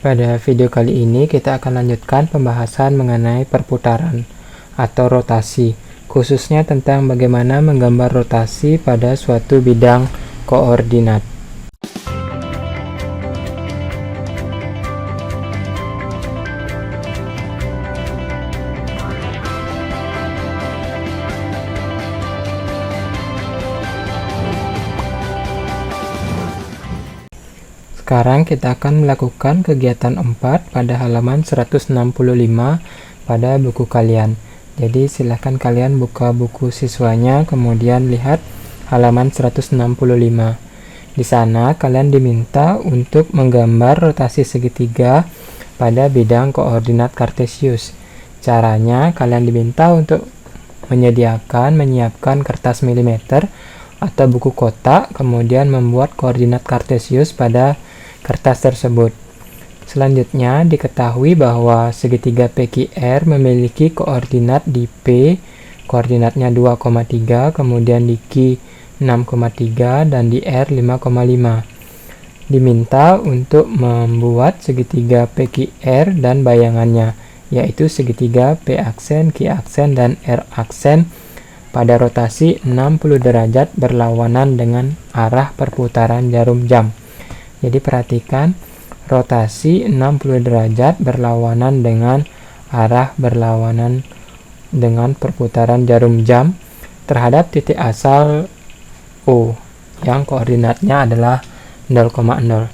Pada video kali ini kita akan lanjutkan pembahasan mengenai perputaran atau rotasi, khususnya tentang bagaimana menggambar rotasi pada suatu bidang koordinat. Sekarang kita akan melakukan kegiatan 4 pada halaman 165 pada buku kalian. Jadi silahkan kalian buka buku siswanya, kemudian lihat halaman 165. Di sana kalian diminta untuk menggambar rotasi segitiga pada bidang koordinat kartesius. Caranya kalian diminta untuk menyiapkan kertas milimeter atau buku kotak, kemudian membuat koordinat kartesius pada kertas tersebut. Selanjutnya diketahui bahwa segitiga PQR memiliki koordinat di P, koordinatnya 2,3, kemudian di Q 6,3 dan di R 5,5. Diminta untuk membuat segitiga PQR dan bayangannya, yaitu segitiga P aksen, Q aksen, dan R aksen pada rotasi 60 derajat berlawanan dengan arah perputaran jarum jam. Jadi perhatikan, rotasi 60 derajat berlawanan dengan arah berlawanan dengan perputaran jarum jam terhadap titik asal O yang koordinatnya adalah 0,0.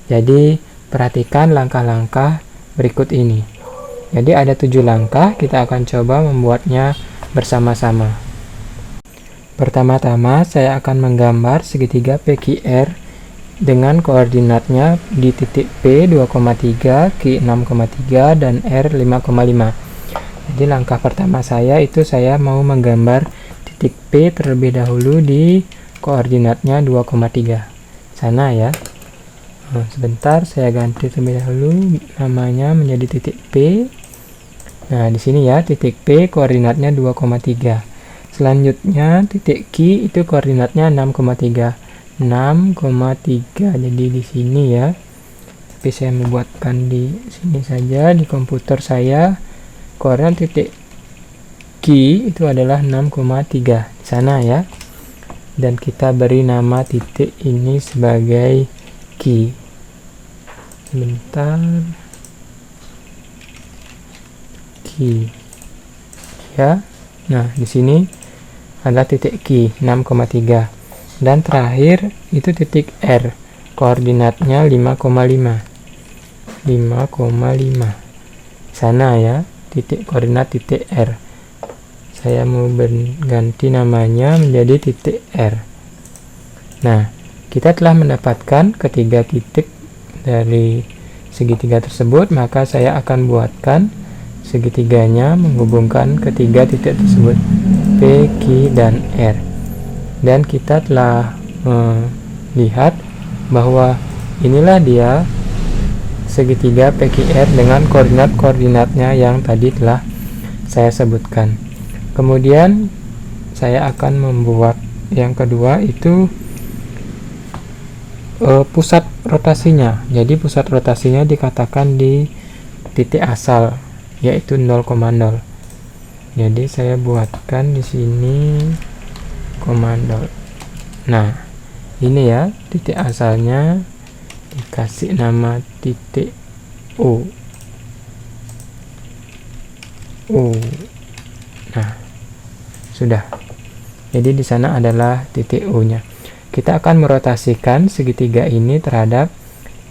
Jadi perhatikan langkah-langkah berikut ini. Jadi ada 7 langkah, kita akan coba membuatnya bersama-sama. Pertama-tama saya akan menggambar segitiga PQR dengan koordinatnya di titik P 2,3, Q 6,3, dan R 5,5. Jadi langkah pertama saya mau menggambar titik P terlebih dahulu di koordinatnya 2,3. Sana ya. Sebentar, saya ganti terlebih dahulu namanya menjadi titik P. Nah, di sini ya, titik P koordinatnya 2,3. Selanjutnya titik Q itu koordinatnya 6,3. 6,3. Jadi di sini ya. Tapi saya membuatkan di sini saja di komputer saya. Koordinat titik Q itu adalah 6,3 di sana ya. Dan kita beri nama titik ini sebagai Q. Sebentar. Q. Ya. Nah, di sini adalah titik Q 6,3. Dan terakhir itu titik R, koordinatnya 5,5. Sana ya, koordinat titik R. Saya mau ganti namanya menjadi titik R. Nah, kita telah mendapatkan ketiga titik dari segitiga tersebut, maka saya akan buatkan segitiganya menghubungkan ketiga titik tersebut, P, Q, dan R. Dan kita telah melihat bahwa inilah dia segitiga PQR dengan koordinat-koordinatnya yang tadi telah saya sebutkan. Kemudian saya akan membuat yang kedua itu pusat rotasinya. Jadi pusat rotasinya dikatakan di titik asal, yaitu 0,0. Jadi saya buatkan di sini komando. Nah, ini ya titik asalnya, dikasih nama titik O. Nah, sudah. Jadi di sana adalah titik O-nya. Kita akan merotasikan segitiga ini terhadap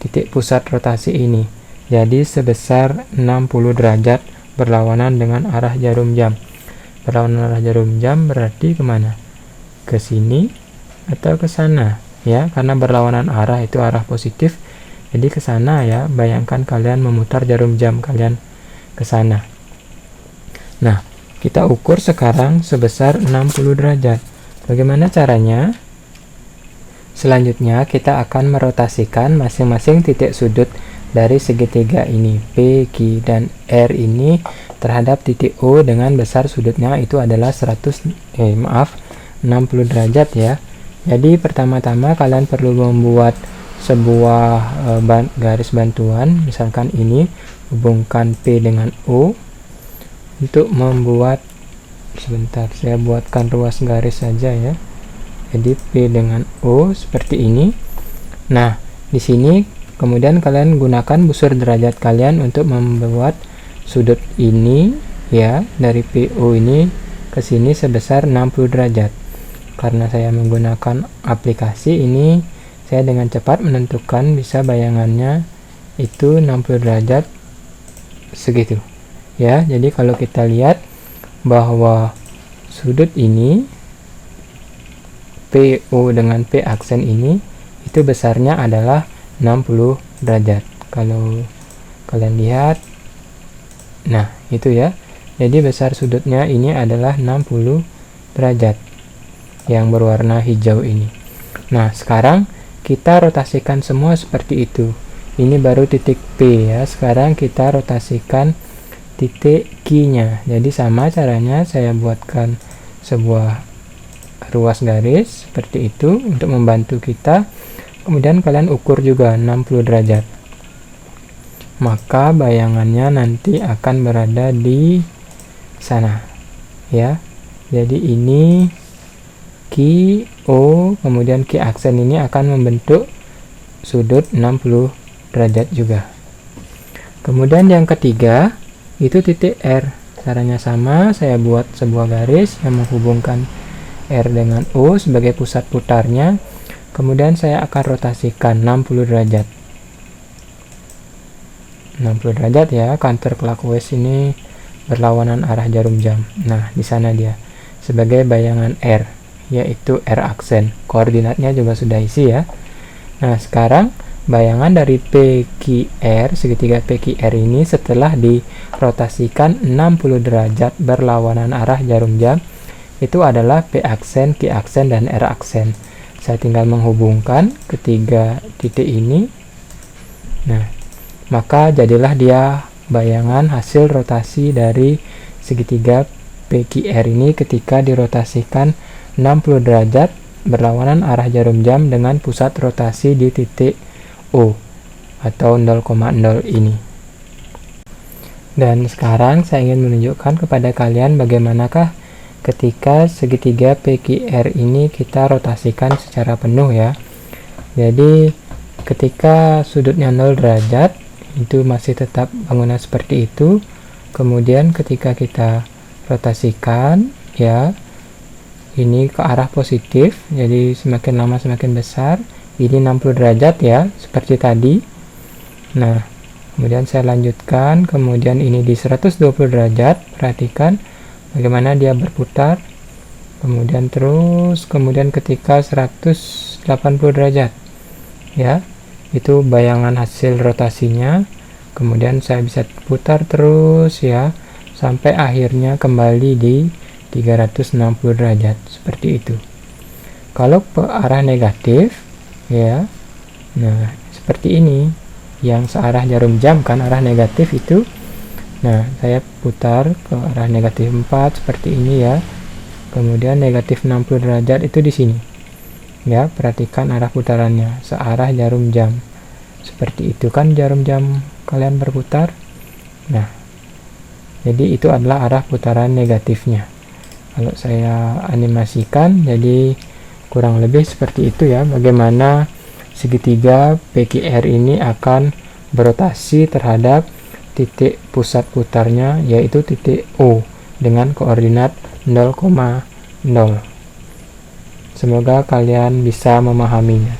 titik pusat rotasi ini. Jadi sebesar 60 derajat berlawanan dengan arah jarum jam. Berlawanan arah jarum jam berarti kemana? Ke sini atau ke sana ya, karena berlawanan arah itu arah positif, jadi ke sana ya. Bayangkan kalian memutar jarum jam kalian ke sana. Nah, kita ukur sekarang sebesar 60 derajat. Bagaimana caranya? Selanjutnya kita akan merotasikan masing-masing titik sudut dari segitiga ini, P, Q, dan R ini terhadap titik O dengan besar sudutnya itu adalah 60 derajat ya. Jadi pertama-tama kalian perlu membuat sebuah garis bantuan, misalkan ini hubungkan P dengan O. Untuk membuat, sebentar saya buatkan ruas garis saja ya. Jadi P dengan O seperti ini. Nah, di sini kemudian kalian gunakan busur derajat kalian untuk membuat sudut ini ya, dari PO ini ke sini sebesar 60 derajat. Karena saya menggunakan aplikasi ini, saya dengan cepat menentukan bisa bayangannya itu 60 derajat segitu. Ya, jadi kalau kita lihat bahwa sudut ini PO dengan P aksen ini itu besarnya adalah 60 derajat. Kalau kalian lihat, nah itu ya, jadi besar sudutnya ini adalah 60 derajat yang berwarna hijau ini. Nah, sekarang kita rotasikan semua seperti itu. Ini baru titik P ya. Sekarang kita rotasikan titik Q-nya. Jadi sama caranya, saya buatkan sebuah ruas garis seperti itu untuk membantu kita. Kemudian kalian ukur juga 60 derajat. Maka bayangannya nanti akan berada di sana. Ya. Jadi ini Q, O, kemudian Q aksen ini akan membentuk sudut 60 derajat juga. Kemudian yang ketiga itu titik R. Caranya sama, saya buat sebuah garis yang menghubungkan R dengan O sebagai pusat putarnya. Kemudian saya akan rotasikan 60 derajat. 60 derajat ya, counterclockwise ini berlawanan arah jarum jam. Nah, di sana dia sebagai bayangan R, yaitu R aksen. Koordinatnya juga sudah isi ya. Nah, sekarang bayangan dari PQR, segitiga PQR ini setelah dirotasikan 60 derajat berlawanan arah jarum jam, itu adalah P aksen, Q aksen, dan R aksen. Saya tinggal menghubungkan ketiga titik ini. Nah, maka jadilah dia bayangan hasil rotasi dari segitiga PQR ini ketika dirotasikan 60 derajat berlawanan arah jarum jam dengan pusat rotasi di titik O atau 0,0 ini. Dan sekarang saya ingin menunjukkan kepada kalian bagaimanakah ketika segitiga PQR ini kita rotasikan secara penuh ya. Jadi ketika sudutnya 0 derajat itu masih tetap bangunan seperti itu. Kemudian ketika kita rotasikan ya, ini ke arah positif, jadi semakin lama semakin besar. Ini 60 derajat ya, seperti tadi. Nah, kemudian saya lanjutkan, kemudian ini di 120 derajat. Perhatikan bagaimana dia berputar. Kemudian terus, kemudian ketika 180 derajat ya, itu bayangan hasil rotasinya. Kemudian saya bisa putar terus ya, sampai akhirnya kembali di 360 derajat, seperti itu. Kalau ke arah negatif ya, nah seperti ini, yang searah jarum jam kan, arah negatif itu. Nah, saya putar ke arah negatif 4 seperti ini ya. Kemudian negatif 60 derajat itu di sini ya, perhatikan arah putarannya searah jarum jam. Seperti itu kan jarum jam kalian berputar. Nah, jadi itu adalah arah putaran negatifnya. Kalau saya animasikan, jadi kurang lebih seperti itu ya, bagaimana segitiga PQR ini akan berotasi terhadap titik pusat putarnya, yaitu titik O dengan koordinat 0,0. Semoga kalian bisa memahaminya.